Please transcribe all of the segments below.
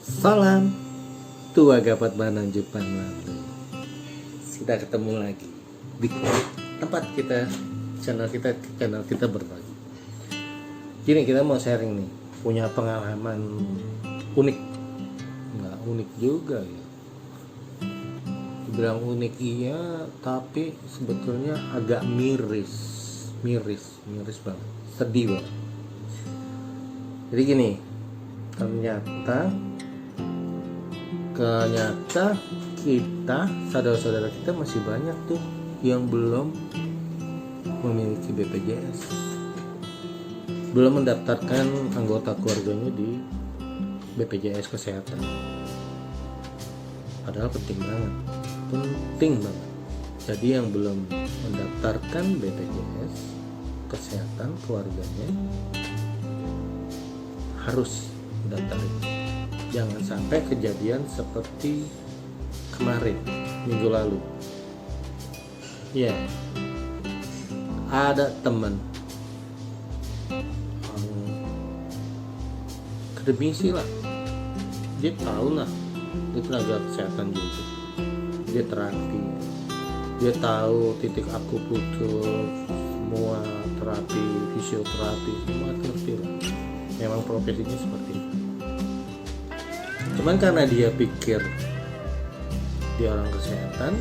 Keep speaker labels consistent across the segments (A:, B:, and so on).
A: Salam tua gapat banan Jepang lalu. Kita ketemu lagi di tempat kita, channel kita berbagi. Gini, kita mau sharing nih, punya pengalaman unik. Nggak unik juga ya, dibilang unik iya, tapi sebetulnya agak miris banget, sedih banget. Jadi gini, ternyata kita, saudara-saudara kita masih banyak tuh yang belum memiliki BPJS, belum mendaftarkan anggota keluarganya di BPJS kesehatan. Padahal penting banget. Jadi yang belum mendaftarkan BPJS kesehatan keluarganya harus mendaftarin. Jangan sampai kejadian seperti kemarin, minggu lalu. Ya, ada teman akademisi lah, dia tahu lah, dia tenaga kesehatan juga, dia terapi, dia tahu titik akupunktur, semua terapi, fisioterapi, semua ngerti lah. Memang profesinya seperti itu. Cuman karena dia pikir dia orang kesehatan,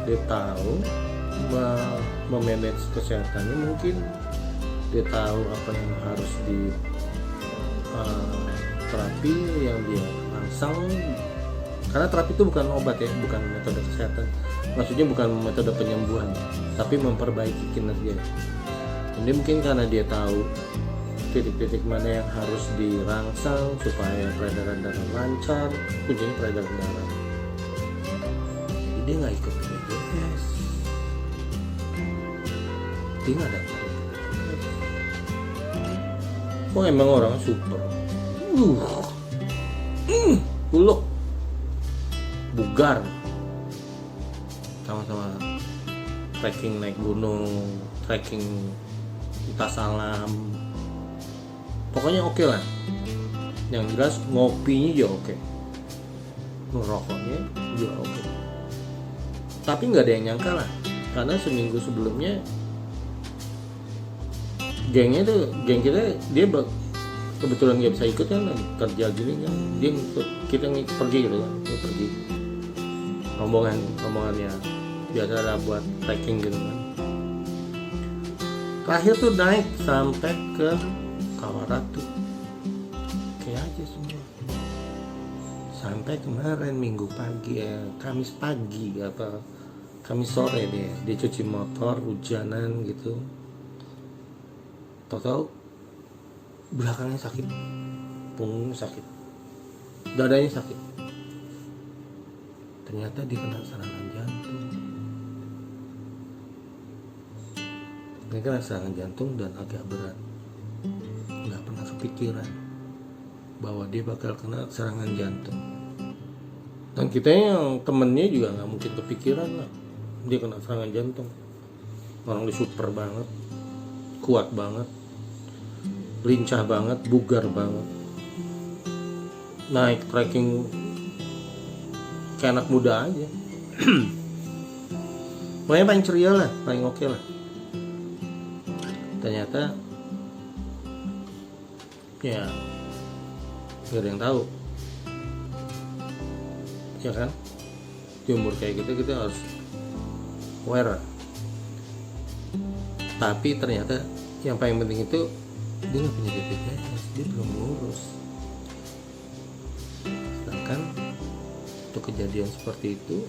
A: dia tahu memanage kesehatannya, mungkin dia tahu apa yang harus di terapi yang dia rangsang. Karena terapi itu bukan obat ya, bukan metode kesehatan, maksudnya bukan metode penyembuhan, tapi memperbaiki kinerja. Jadi mungkin karena dia tahu titik-titik mana yang harus dirangsang supaya peredaran darah lancar, kuncinya peredaran darah. Jadi dia nggak ikut BPJS, dia nggak daftar BPJS. Oh, emang orang super, buluk, bugar, sama-sama trekking naik gunung, trekking lintas alam. Pokoknya oke lah. Yang jelas ngopinya juga oke, ngerokoknya juga oke. Tapi nggak ada yang nyangka lah, karena seminggu sebelumnya geng kita dia kebetulan nggak bisa ikut kan, kerja gini kan, dia ikut, kita pergi gitu kan, dia pergi rombongannya biasa lah buat trekking gitu kan. Terakhir tuh naik sampai ke Kawaratu, kayak aja semua. Sampai kemarin Minggu pagi Kamis pagi Kamis sore dia cuci motor hujanan gitu. Tahu belakangnya sakit, punggungnya sakit, dadanya sakit. Ternyata dia kena serangan jantung. Dia kena serangan jantung dan agak berat. Nggak pernah kepikiran bahwa dia bakal kena serangan jantung. Dan kita yang temennya juga nggak mungkin kepikiran lah dia kena serangan jantung. Orang dia super banget, kuat banget, lincah banget, bugar banget, naik trekking kayak anak muda aja. Pokoknya paling ceria lah, paling oke lah. Ternyata ya gak ada yang tahu ya kan, di umur kayak gitu kita harus aware. Tapi ternyata yang paling penting itu dia gak punya BPJS, dia belum ngurus. Sedangkan untuk kejadian seperti itu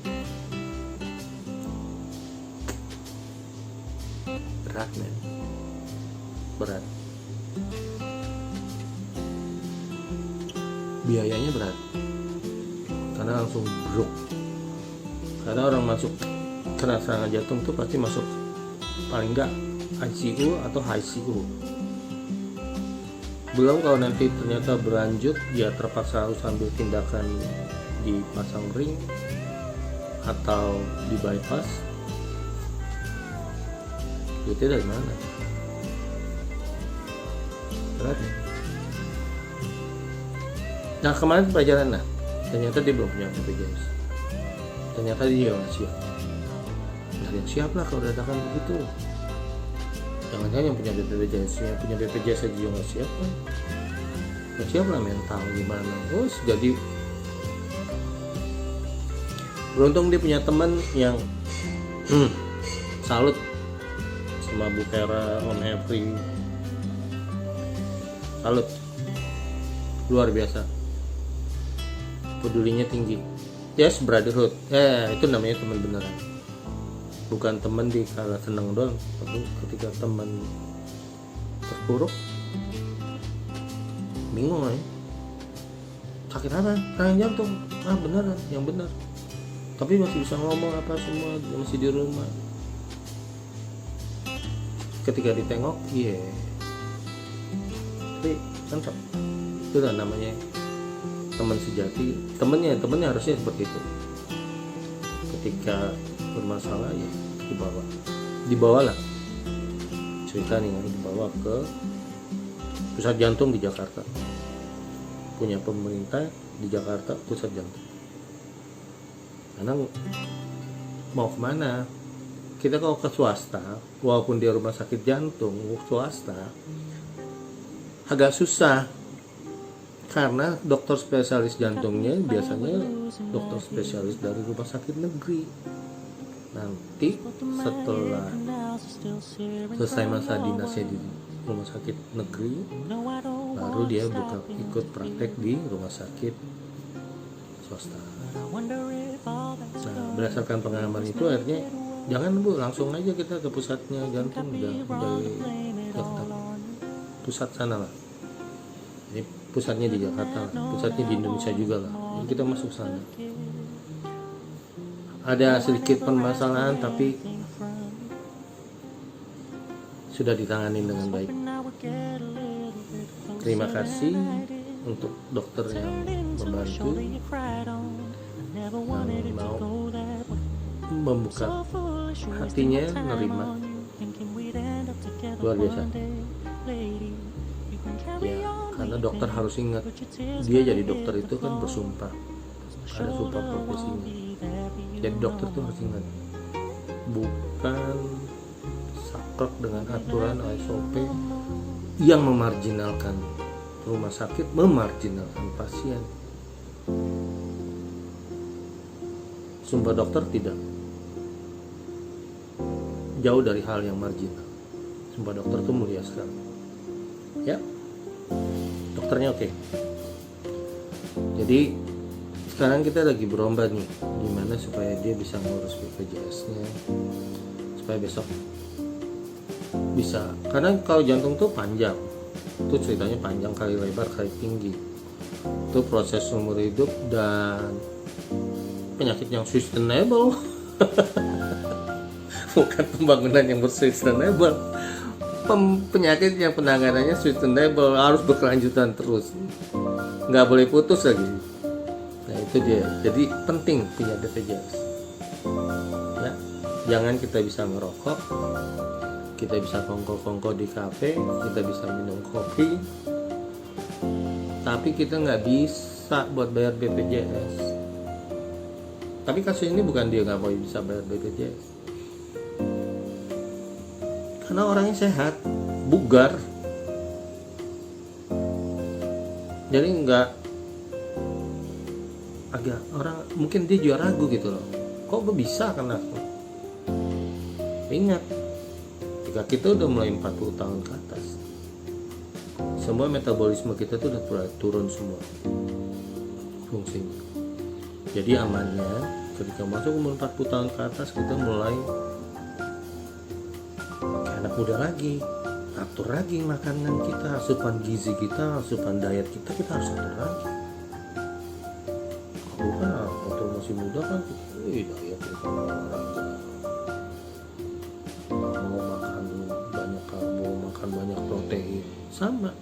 A: berat, biayanya berat, karena langsung brok. Karena orang masuk kena serangan jantung tuh pasti masuk paling enggak ICU atau HCU. Belum kalau nanti ternyata berlanjut, ya terpaksa harus ambil tindakan dipasang ring atau di bypass. Itu dari mana? berat ya. Nah kemarin pelajaran, nah ternyata dia belum punya BPJS, ternyata dia nggak siap. Nah yang siap lah kalau dadakan begitu. Jangan-jangan yang punya BPJS aja juga nggak siap kan? Nggak siap lah mental gimana. Terus jadi beruntung dia punya teman yang salut sama Bu Vera, Om Hefri, salut, luar biasa, pedulinya tinggi. Yes, brotherhood, itu namanya teman beneran, bukan teman di kala senang doang, tapi ketika teman terpuruk bingung ya, sakit apa, serangan jantung, beneran, yang benar, tapi masih bisa ngomong apa semua, masih di rumah. Ketika ditengok, tapi mantap. Itulah namanya teman sejati. Temennya harusnya seperti itu. Ketika bermasalah ya dibawalah. Cerita nih, dibawa ke pusat jantung di Jakarta. Punya pemerintah di Jakarta pusat jantung. Karena mau kemana? Kita kalau ke swasta, walaupun dia rumah sakit jantung swasta, agak susah karena dokter spesialis jantungnya biasanya dokter spesialis dari rumah sakit negeri. Nanti setelah selesai masa dinasnya di rumah sakit negeri, baru dia ikut praktek di rumah sakit swasta. Nah, berdasarkan pengalaman itu akhirnya jangan Bu, langsung aja kita ke pusatnya jantung, dari pusat sana lah. Ini pusatnya di Jakarta, pusatnya di Indonesia juga lah. Jadi kita masuk sana. Ada sedikit permasalahan tapi sudah ditangani dengan baik. Terima kasih untuk dokter yang membantu, yang mau membuka hatinya, nerima, luar biasa ya. Karena dokter harus ingat, dia jadi dokter itu kan bersumpah, ada sumpah profesinya. Jadi dokter tuh harus ingat, bukan saklek dengan aturan SOP yang memarginalkan rumah sakit, memarginalkan pasien. Sumpah dokter tidak, jauh dari hal yang marginal. Sumpah dokter itu mulia sekali. Ya, dokternya oke. Jadi sekarang kita lagi berlomba nih, gimana supaya dia bisa ngurus BPJS-nya, supaya besok bisa. Karena kalau jantung tuh panjang, itu ceritanya panjang kali lebar kali tinggi. Itu proses umur hidup dan penyakit yang sustainable. Bukan pembangunan yang sustainable, penyakit yang penanganannya sustainable, harus berkelanjutan terus, nggak boleh putus lagi. Nah itu dia, jadi penting punya BPJS ya. Jangan kita bisa ngerokok, kita bisa kongko-kongko di kafe, kita bisa minum kopi, tapi kita nggak bisa buat bayar BPJS. Tapi kasus ini bukan dia nggak mau bisa bayar BPJS, karena orangnya sehat, bugar, jadi nggak, agak orang mungkin dia juga ragu gitu loh, kok gue bisa kan aku. Ingat, jika kita udah mulai 40 tahun ke atas, semua metabolisme kita tuh udah turun semua fungsinya. Jadi amannya ketika masuk umur 40 tahun ke atas, kita mulai kayak anak muda lagi, atur lagi makanan kita, asupan gizi kita, asupan diet kita harus atur lagi. Kalau kan waktu masih muda kan diet kita olahraga, mau makan banyak karbo, makan banyak protein, sama.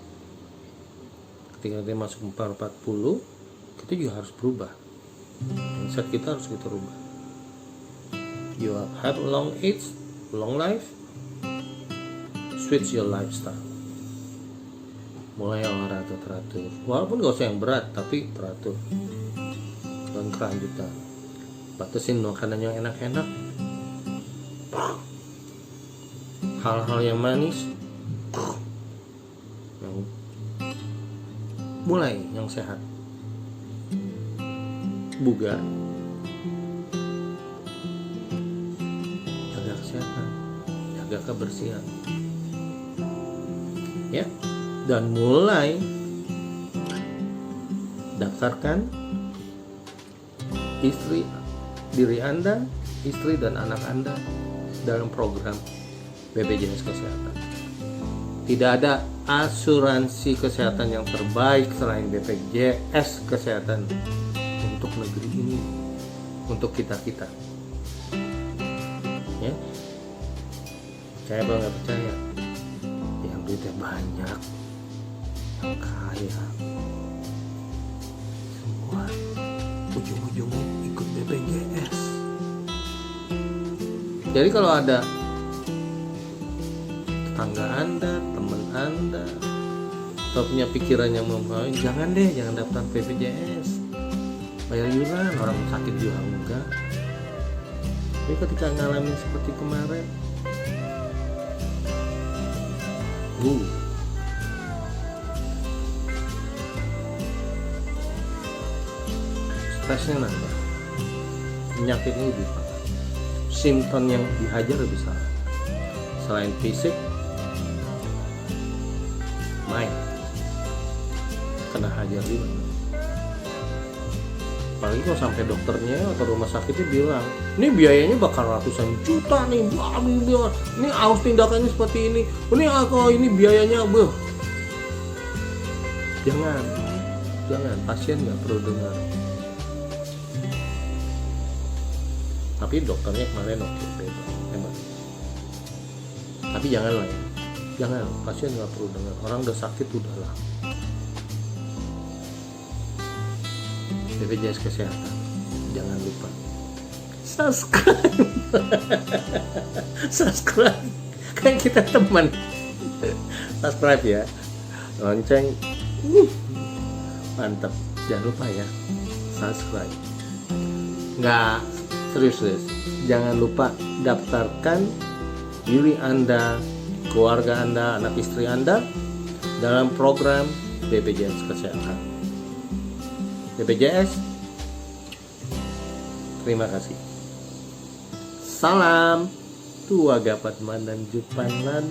A: Ketika kita masuk 40, kita juga harus berubah. Mindset kita harus kita rubah. You have a long age, long life, switch your lifestyle. mulai olahraga teratur, walaupun gak usah yang berat tapi teratur dan kelanjutan. Batasin makanan yang enak-enak, hal-hal yang manis, yang mulai yang sehat, bugar, jaga kesehatan, jaga kebersihan, ya. Dan mulai daftarkan diri Anda, istri dan anak Anda dalam program BPJS Kesehatan. Tidak ada asuransi kesehatan yang terbaik selain BPJS Kesehatan untuk negeri ini, untuk kita-kita. Ya, percaya apa nggak percaya? Yang duitnya banyak, yang kaya, semua ujung-ujungnya ikut BPJS. Jadi kalau ada tetangga Anda, teman Anda, atau punya pikiran yang membawa, jangan daftar BPJS, bayar iuran, orang sakit juga enggak. Tapi ketika ngalamin seperti kemarin, stresnya nambah, penyakitnya lebih parah, simptom yang dihajar lebih salah. Selain fisik, mind kena hajar juga. Apalagi kalau sampai dokternya atau rumah sakitnya bilang, ini biayanya bakal ratusan juta nih, ini harus tindakannya seperti ini, ini biayanya, jangan, pasien nggak perlu dengar. Tapi dokternya kemarin oke, hebat. Tapi jangan, pasien nggak perlu dengar, orang udah sakit udahlah. BPJS Kesehatan, jangan lupa subscribe, kan kita teman. Subscribe ya, lonceng, mantap. Jangan lupa ya, subscribe. Nggak, serius, jangan lupa daftarkan diri Anda, keluarga Anda, anak istri Anda dalam program BPJS Kesehatan. BPJS, terima kasih. Salam tua gapat mandan jupan lan.